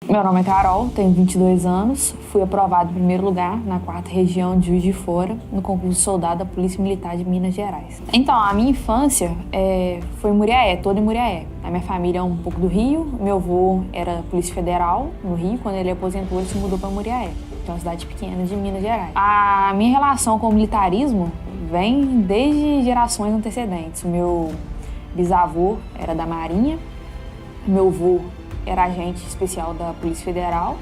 Meu nome é Carol, tenho 22 anos, fui aprovada em primeiro lugar na 4ª Região de Juiz de Fora, no concurso de soldado da Polícia Militar de Minas Gerais. Então, a minha infância foi em Muriaé, toda em Muriaé. A minha família é um pouco do Rio, meu avô era Polícia Federal no Rio, quando ele aposentou ele se mudou para Muriaé, que é uma cidade pequena de Minas Gerais. A minha relação com o militarismo vem desde gerações antecedentes. Meu bisavô era da Marinha, meu avô era agente especial da Polícia Federal.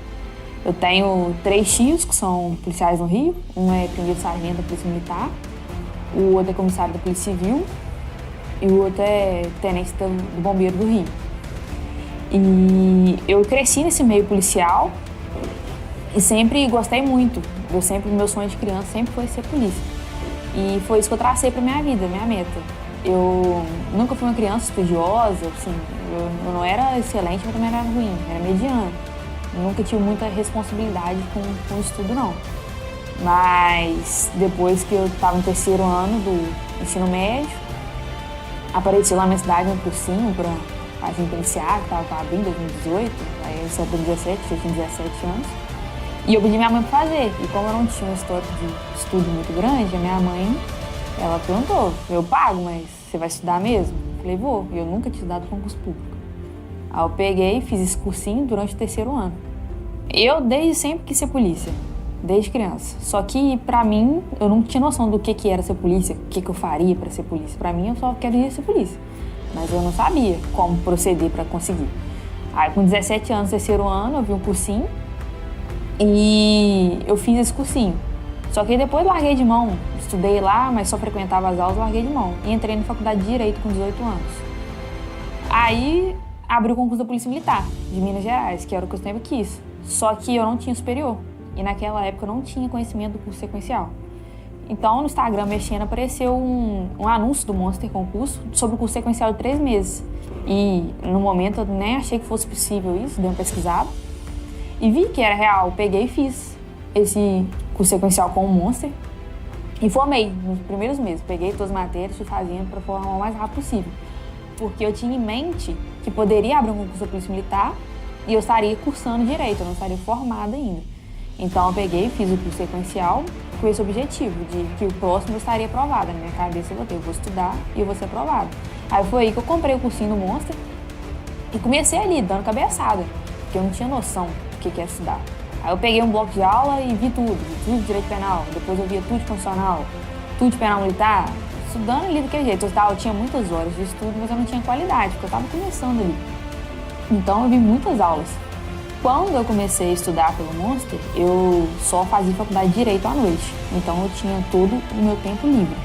Eu tenho 3 tios que são policiais no Rio. Um é primeiro sargento da Polícia Militar, o outro é comissário da Polícia Civil e o outro é tenente do Bombeiro do Rio. E eu cresci nesse meio policial e sempre gostei muito. Meu sonho de criança sempre foi ser polícia. E foi isso que eu tracei para minha vida, minha meta. Eu nunca fui uma criança estudiosa, assim, eu não era excelente, mas também não era ruim, era mediana. Nunca tive muita responsabilidade com o estudo, não. Mas depois que eu estava no 3º ano do ensino médio, apareci lá na minha cidade um cursinho para agente penitenciário, que estava abrindo em 2018, aí eu saí para 17, eu tinha 17 anos. E eu pedi minha mãe para fazer, e como eu não tinha um histórico de estudo muito grande, a minha mãe, ela perguntou, eu pago, mas você vai estudar mesmo? Eu falei, vou. E eu nunca tinha estudado concurso público. Aí eu peguei e fiz esse cursinho durante o 3º ano. Eu desde sempre quis ser polícia, desde criança. Só que pra mim, eu não tinha noção do que era ser polícia, o que eu faria pra ser polícia. Pra mim, eu só queria ser polícia. Mas eu não sabia como proceder pra conseguir. Aí com 17 anos, 3º ano, eu vi um cursinho e eu fiz esse cursinho. Só que depois larguei de mão. Estudei lá, mas só frequentava as aulas, larguei de mão. E entrei na faculdade de Direito com 18 anos. Aí abri o concurso da Polícia Militar de Minas Gerais, que era o que eu sempre quis. Só que eu não tinha superior. E naquela época eu não tinha conhecimento do curso sequencial. Então no Instagram mexendo apareceu um anúncio do Monster Concurso sobre o curso sequencial de 3 meses. E no momento eu nem achei que fosse possível isso, dei uma pesquisada. E vi que era real, peguei e fiz esse curso sequencial com o Monster. E formei nos primeiros meses. Peguei todas as matérias, fui fazendo para formar o mais rápido possível. Porque eu tinha em mente que poderia abrir um concurso da Polícia Militar e eu estaria cursando Direito, eu não estaria formada ainda. Então eu peguei e fiz o curso sequencial com esse objetivo, de que o próximo eu estaria aprovada. Na minha cabeça eu vou estudar e eu vou ser aprovada. Aí foi aí que eu comprei o cursinho do Monster e comecei ali, dando cabeçada, porque eu não tinha noção do que era estudar. Aí eu peguei um bloco de aula e vi tudo de direito penal, depois eu via tudo de constitucional, tudo de penal militar, estudando ali daquele jeito. Eu tinha muitas horas de estudo, mas eu não tinha qualidade, porque eu estava começando ali. Então eu vi muitas aulas. Quando eu comecei a estudar pelo Monster, eu só fazia faculdade de Direito à noite, então eu tinha todo o meu tempo livre.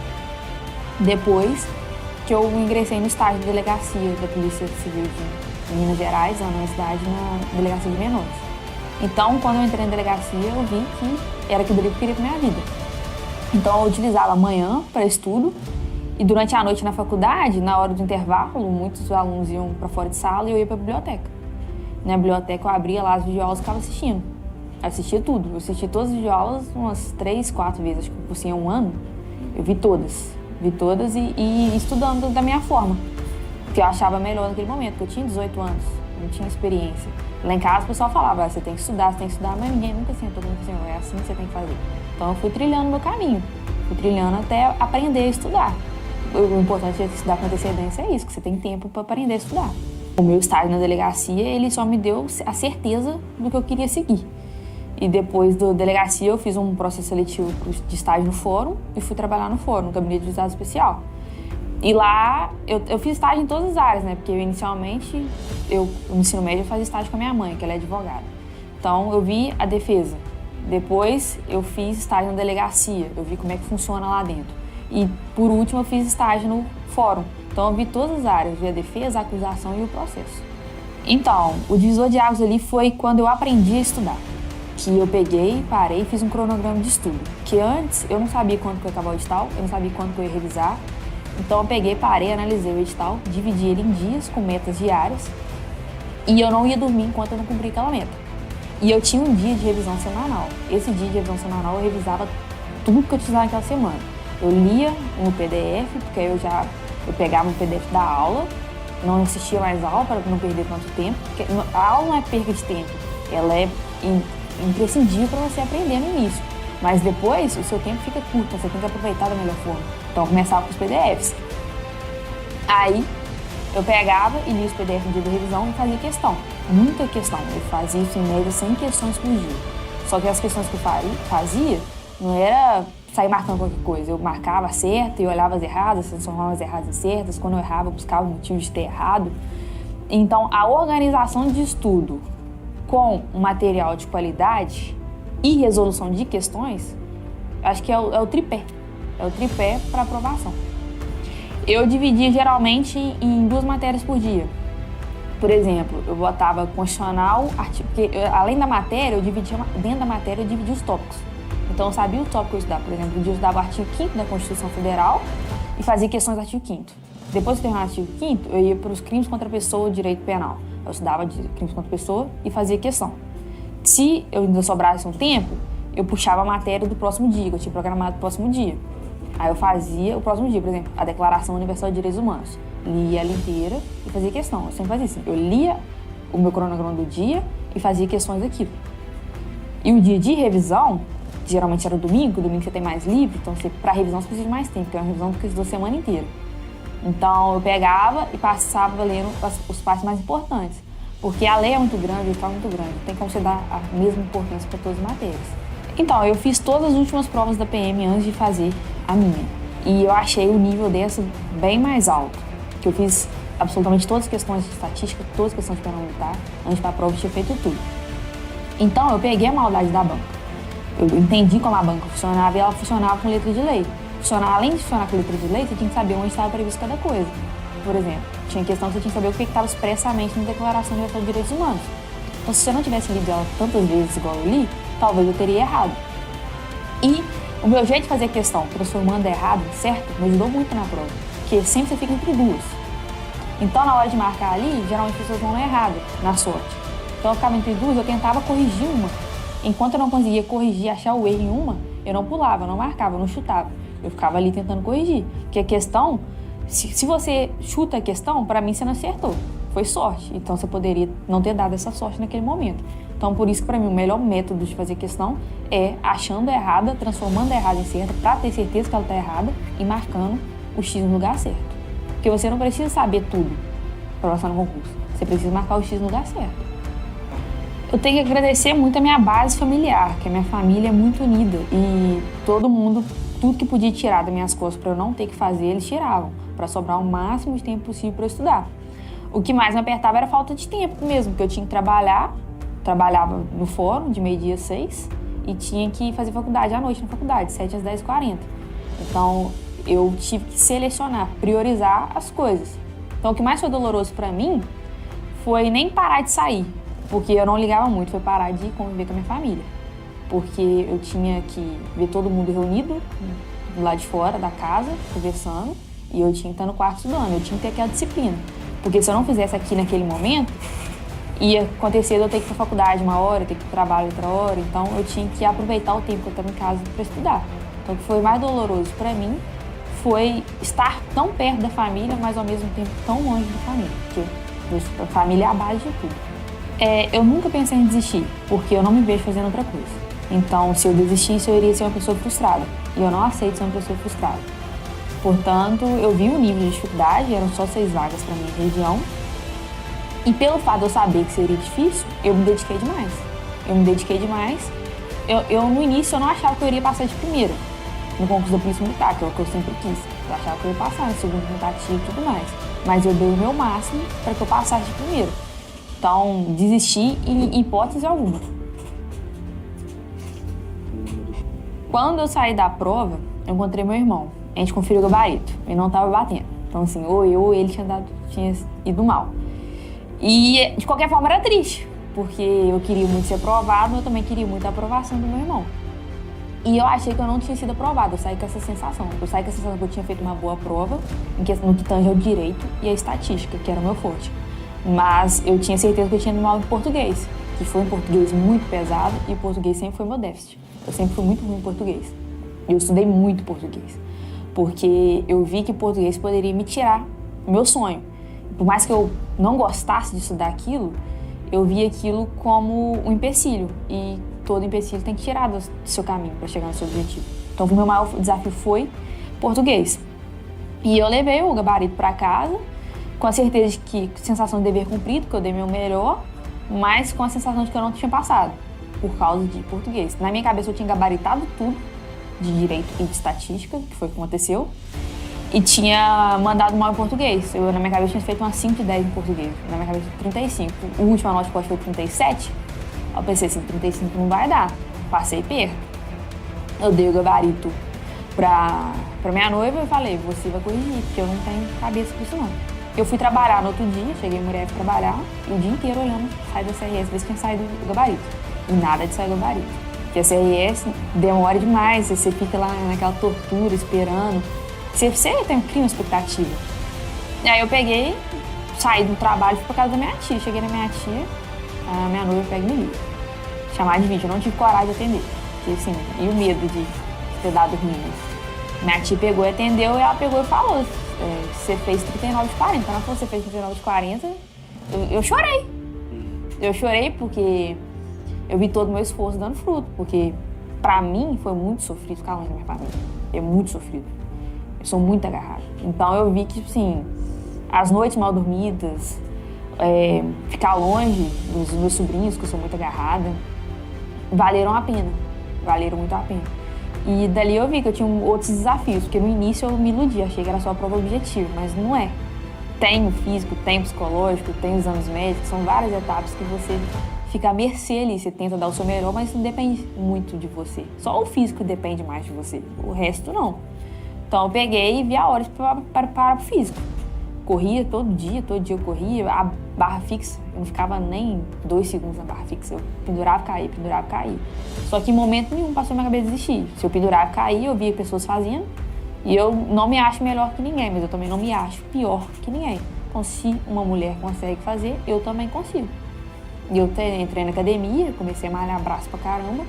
Depois que eu ingressei no estágio de delegacia da Polícia Civil de Minas Gerais, lá na minha cidade, na Delegacia de Menores. Então, quando eu entrei na delegacia, eu vi que era aquilo que eu queria para minha vida. Então, eu utilizava a manhã para estudo e durante a noite na faculdade, na hora do intervalo, muitos alunos iam para fora de sala e eu ia para a biblioteca. Na biblioteca, eu abria lá as videoaulas e ficava assistindo. Eu assistia tudo. Eu assisti todas as videoaulas umas 3, 4 vezes. Acho que por assim, um ano, eu vi todas. Vi todas e estudando da minha forma. Que eu achava melhor naquele momento, porque eu tinha 18 anos, não tinha experiência. Lá em casa o pessoal falava, você tem que estudar, mas ninguém nunca sentou comigo assim, é assim que você tem que fazer. Então eu fui trilhando meu caminho, fui trilhando até aprender a estudar. O importante de estudar com antecedência é isso, que você tem tempo para aprender a estudar. O meu estágio na delegacia, ele só me deu a certeza do que eu queria seguir. E depois da delegacia eu fiz um processo seletivo de estágio no fórum e fui trabalhar no fórum, no gabinete de juizado especial. E lá eu fiz estágio em todas as áreas, né? Porque inicialmente, no ensino médio, eu fazia estágio com a minha mãe, que ela é advogada. Então eu vi a defesa. Depois eu fiz estágio na delegacia, eu vi como é que funciona lá dentro. E por último eu fiz estágio no fórum. Então eu vi todas as áreas, vi a defesa, a acusação e o processo. Então, o divisor de águas ali foi quando eu aprendi a estudar. Que eu peguei, parei e fiz um cronograma de estudo. Que antes eu não sabia quando que eu ia acabar o edital, eu não sabia quando que eu ia revisar. Então eu peguei, parei, analisei o edital, dividi ele em dias com metas diárias e eu não ia dormir enquanto eu não cumpria aquela meta. E eu tinha um dia de revisão semanal. Esse dia de revisão semanal eu revisava tudo que eu precisava naquela semana. Eu lia no PDF, porque aí eu pegava o PDF da aula, não assistia mais aula para não perder tanto tempo, porque a aula não é perda de tempo. ela é imprescindível para você aprender no início. Mas depois, o seu tempo fica curto, você tem que aproveitar da melhor forma. Então, eu começava com os PDFs. Aí, eu pegava e lia os PDFs no dia da revisão e fazia questão. Muita questão. Eu fazia isso em média 100 questões por dia. Só que as questões que eu fazia não era sair marcando qualquer coisa. Eu marcava certo e olhava as erradas, transformava as erradas em certas. Quando eu errava, eu buscava o motivo de ter errado. Então, a organização de estudo com um material de qualidade e resolução de questões, acho que é o tripé. É o tripé para aprovação. Eu dividia geralmente em 2 matérias por dia. Por exemplo, eu botava constitucional, porque além da matéria, dentro da matéria eu dividia os tópicos. Então eu sabia o tópico que eu estudava. Por exemplo, um dia eu estudava o artigo 5º da Constituição Federal e fazia questões do artigo 5º. Depois de terminar o artigo 5º, eu ia para os crimes contra a pessoa, direito penal. Eu estudava de crimes contra a pessoa e fazia questão. Se eu ainda sobrasse um tempo, eu puxava a matéria do próximo dia, que eu tinha programado do próximo dia. Aí eu fazia o próximo dia, por exemplo, a Declaração Universal de Direitos Humanos. Lia ela inteira e fazia questão. Eu sempre fazia assim. Eu lia o meu cronograma do dia e fazia questões daquilo. E o dia de revisão, geralmente era o domingo você tem mais livre, então para revisão você precisa de mais tempo, porque é uma revisão que estudou a semana inteira. Então eu pegava e passava lendo os partes mais importantes. Porque a lei é muito grande, o edital é muito grande, tem como você dar a mesma importância para todas as matérias. Então, eu fiz todas as últimas provas da PM antes de fazer a minha. E eu achei o nível dessa bem mais alto. Que eu fiz absolutamente todas as questões de estatística, todas as questões de penal militar, antes da prova eu tinha feito tudo. Então, eu peguei a maldade da banca. Eu entendi como a banca funcionava e ela funcionava com letra de lei. Além de funcionar com letra de lei, você tinha que saber onde estava previsto cada coisa. Por exemplo, tinha questão que você tinha que saber o que estava expressamente na Declaração Universal de Direitos Humanos. Então, se você não tivesse lido ela tantas vezes igual eu li, talvez eu teria errado. E o meu jeito de fazer a questão, transformando errado em certo, me ajudou muito na prova. Porque sempre você fica entre duas. Então, na hora de marcar ali, geralmente as pessoas vão no errado, na sorte. Então, eu ficava entre duas, eu tentava corrigir uma. Enquanto eu não conseguia corrigir, achar o erro em uma, eu não pulava, eu não marcava, eu não chutava. Eu ficava ali tentando corrigir. Porque a questão, se você chuta a questão, para mim você não acertou. Foi sorte. Então, você poderia não ter dado essa sorte naquele momento. Então, por isso que para mim o melhor método de fazer questão é achando a errada, transformando a errada em certa, para ter certeza que ela está errada e marcando o X no lugar certo. Porque você não precisa saber tudo para passar no concurso. Você precisa marcar o X no lugar certo. Eu tenho que agradecer muito a minha base familiar, que a minha família é muito unida. E todo mundo, tudo que podia tirar das minhas costas para eu não ter que fazer, eles tiravam, para sobrar o máximo de tempo possível para eu estudar. O que mais me apertava era a falta de tempo mesmo, porque eu tinha que trabalhar. Trabalhava no fórum de meio-dia às 6 e tinha que fazer faculdade à noite na faculdade, 7 às 10h40. Então, eu tive que selecionar, priorizar as coisas. Então, o que mais foi doloroso pra mim foi nem parar de sair, porque eu não ligava muito, foi parar de conviver com a minha família. Porque eu tinha que ver todo mundo reunido lá de fora da casa, conversando, e eu tinha que estar no quarto estudando, eu tinha que ter aquela disciplina. Porque se eu não fizesse aqui naquele momento, ia acontecer de eu ter que ir pra faculdade uma hora, ter que ir pro trabalho outra hora, então eu tinha que aproveitar o tempo que eu estava em casa para estudar. Então o que foi mais doloroso para mim foi estar tão perto da família, mas ao mesmo tempo tão longe da família, porque a família é a base de tudo. Eu nunca pensei em desistir, porque eu não me vejo fazendo outra coisa. Então, se eu desistisse, eu iria ser uma pessoa frustrada, e eu não aceito ser uma pessoa frustrada. Portanto, eu vi o nível de dificuldade, eram só 6 vagas para minha região. E pelo fato de eu saber que seria difícil, eu me dediquei demais. No início, eu não achava que eu iria passar de primeira no concurso da Polícia Militar, que é o que eu sempre quis. Eu achava que eu ia passar no segundo tentativa e tudo mais. Mas eu dei o meu máximo para que eu passasse de primeira. Então, desisti em hipótese alguma. Quando eu saí da prova, eu encontrei meu irmão. A gente conferiu o gabarito. Ele não estava batendo. Então, assim, ou eu ou ele tinha ido mal. E, de qualquer forma, era triste, porque eu queria muito ser aprovado, mas eu também queria muito a aprovação do meu irmão. E eu achei que eu não tinha sido aprovada, eu saí com essa sensação. Eu saí com a sensação que eu tinha feito uma boa prova, no que tange ao direito e a estatística, que era o meu forte. Mas eu tinha certeza que eu tinha ido mal em português, que foi um português muito pesado, e o português sempre foi meu déficit. Eu sempre fui muito ruim em português. E eu estudei muito português, porque eu vi que o português poderia me tirar o meu sonho. Por mais que eu não gostasse de estudar aquilo, eu vi aquilo como um empecilho. E todo empecilho tem que tirar do seu caminho para chegar no seu objetivo. Então, o meu maior desafio foi português. E eu levei o gabarito para casa, com a certeza de que, sensação de dever cumprido, que eu dei meu melhor, mas com a sensação de que eu não tinha passado, por causa de português. Na minha cabeça eu tinha gabaritado tudo, de direito e de estatística, que foi o que aconteceu, e tinha mandado mal em português. Eu, na minha cabeça, tinha feito umas 5 de 10 em português. Na minha cabeça, 35. A última nota foi 37. Eu pensei assim, 35 não vai dar. Passei perto. Eu dei o gabarito pra minha noiva e falei, você vai corrigir, porque eu não tenho cabeça pra isso não. Eu fui trabalhar no outro dia, cheguei em Muré pra trabalhar, e o dia inteiro olhando sai da CRS, ver se tinha saído do gabarito. E nada de sair do gabarito. Porque a CRS demora demais, você fica lá naquela tortura, esperando. Você tem uma expectativa. E aí eu peguei, saí do trabalho e fui pra casa da minha tia. Cheguei na minha tia, a minha noiva pega e me liga. Chamar de vídeo, eu não tive coragem de atender. Porque assim, e o medo de ter dado ruim. Minha tia pegou e atendeu, e ela pegou e falou, você fez 39 de 40. Ela falou, você fez 39 de 40. Eu chorei. Eu chorei porque eu vi todo o meu esforço dando fruto. Porque pra mim foi muito sofrido ficar longe da minha família. É muito sofrido. Eu sou muito agarrada. Então eu vi que, assim, as noites mal dormidas, ficar longe dos meus sobrinhos, que eu sou muito agarrada, valeram a pena. Valeram muito a pena. E dali eu vi que eu tinha outros desafios, porque no início eu me iludi, achei que era só a prova objetiva, mas não é. Tem o físico, tem o psicológico, tem os exames médicos, são várias etapas que você fica à mercê ali, você tenta dar o seu melhor, mas não depende muito de você. Só o físico depende mais de você, o resto não. Então eu peguei e vi a hora para o físico. Corria todo dia eu corria, a barra fixa, eu não ficava nem 2 segundos na barra fixa, eu pendurava e caía. Só que em momento nenhum passou na minha cabeça desistir. Se eu pendurava e caía, eu via pessoas fazendo, e eu não me acho melhor que ninguém, mas eu também não me acho pior que ninguém. Então se uma mulher consegue fazer, eu também consigo. E eu entrei na academia, comecei a malhar braço pra caramba,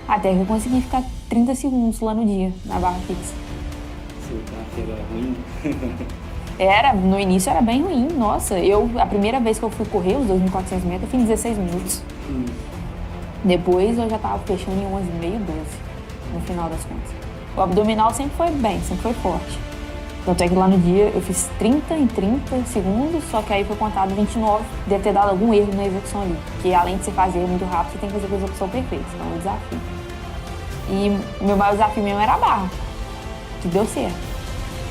até que eu consegui ficar 30 segundos lá no dia, na barra fixa. Seu carro era ruim? No início era bem ruim, nossa. A primeira vez que eu fui correr, os 2.400 metros, eu fiz em 16 minutos. Depois eu já tava fechando em 11,5, 12, no final das contas. O abdominal sempre foi bem, sempre foi forte. Tanto é que lá no dia eu fiz 30 em 30 segundos, só que aí foi contado 29, deve ter dado algum erro na execução ali. Porque além de você fazer muito rápido, você tem que fazer com a execução perfeita, então é um desafio. E o meu maior desafio mesmo era a barra, que deu certo.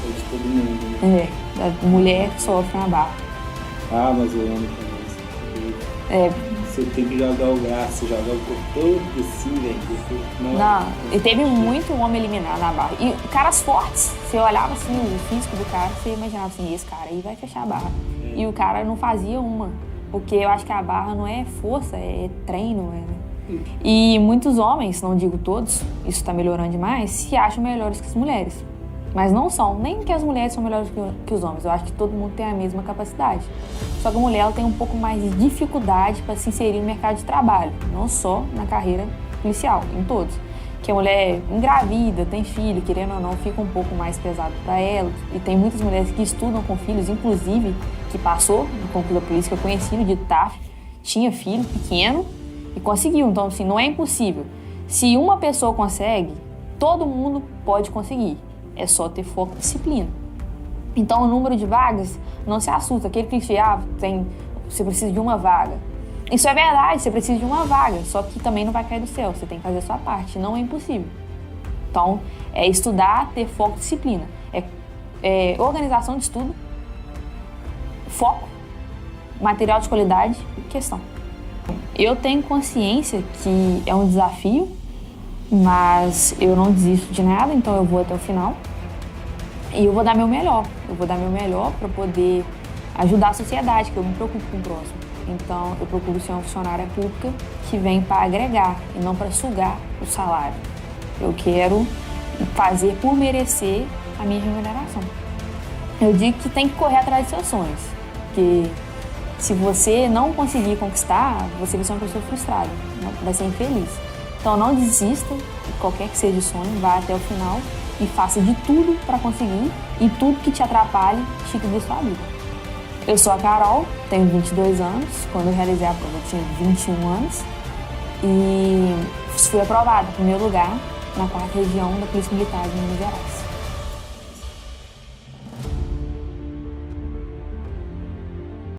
Foi de todo mundo, né? A mulher sofre na barra. Ah, mas eu amo também. Você tem que jogar o braço, jogar o corpo todo assim, velho. Não, e teve muito homem eliminado na barra. E caras fortes, você olhava assim o físico do cara, você imaginava assim, esse cara aí vai fechar a barra. E o cara não fazia uma, porque eu acho que a barra não é força, é treino. E muitos homens, não digo todos, isso está melhorando demais, se acham melhores que as mulheres. Mas não são, nem que as mulheres são melhores que os homens. Eu acho que todo mundo tem a mesma capacidade. Só que a mulher ela tem um pouco mais de dificuldade para se inserir no mercado de trabalho, não só na carreira policial, em todos. Que a mulher engravida, tem filho, querendo ou não, fica um pouco mais pesado para ela. E tem muitas mulheres que estudam com filhos, inclusive, que passou no concurso da polícia, que eu conheci no dia do TAF, tinha filho pequeno e conseguiu. Então, assim, não é impossível. Se uma pessoa consegue, todo mundo pode conseguir. É só ter foco e disciplina. Então, o número de vagas, não se assusta. Aquele clichê, você precisa de uma vaga. Isso é verdade, você precisa de uma vaga, só que também não vai cair do céu. Você tem que fazer a sua parte, não é impossível. Então, é estudar, ter foco e disciplina. É organização de estudo, foco, material de qualidade e questão. Eu tenho consciência que é um desafio, mas eu não desisto de nada, então eu vou até o final. E eu vou dar meu melhor. Eu vou dar meu melhor para poder ajudar a sociedade, que eu me preocupo com o próximo. Então, eu procuro ser uma funcionária pública que vem para agregar e não para sugar o salário. Eu quero fazer por merecer a minha remuneração. Eu digo que tem que correr atrás dos seus sonhos, porque se você não conseguir conquistar, você vai ser uma pessoa frustrada, vai ser infeliz. Então não desista, qualquer que seja o sonho, vá até o final e faça de tudo para conseguir, e tudo que te atrapalhe, tire da sua vida. Eu sou a Carol, tenho 22 anos. Quando eu realizei a prova, eu tinha 21 anos. E fui aprovada em primeiro lugar na 4ª Região da Polícia Militar de Minas Gerais.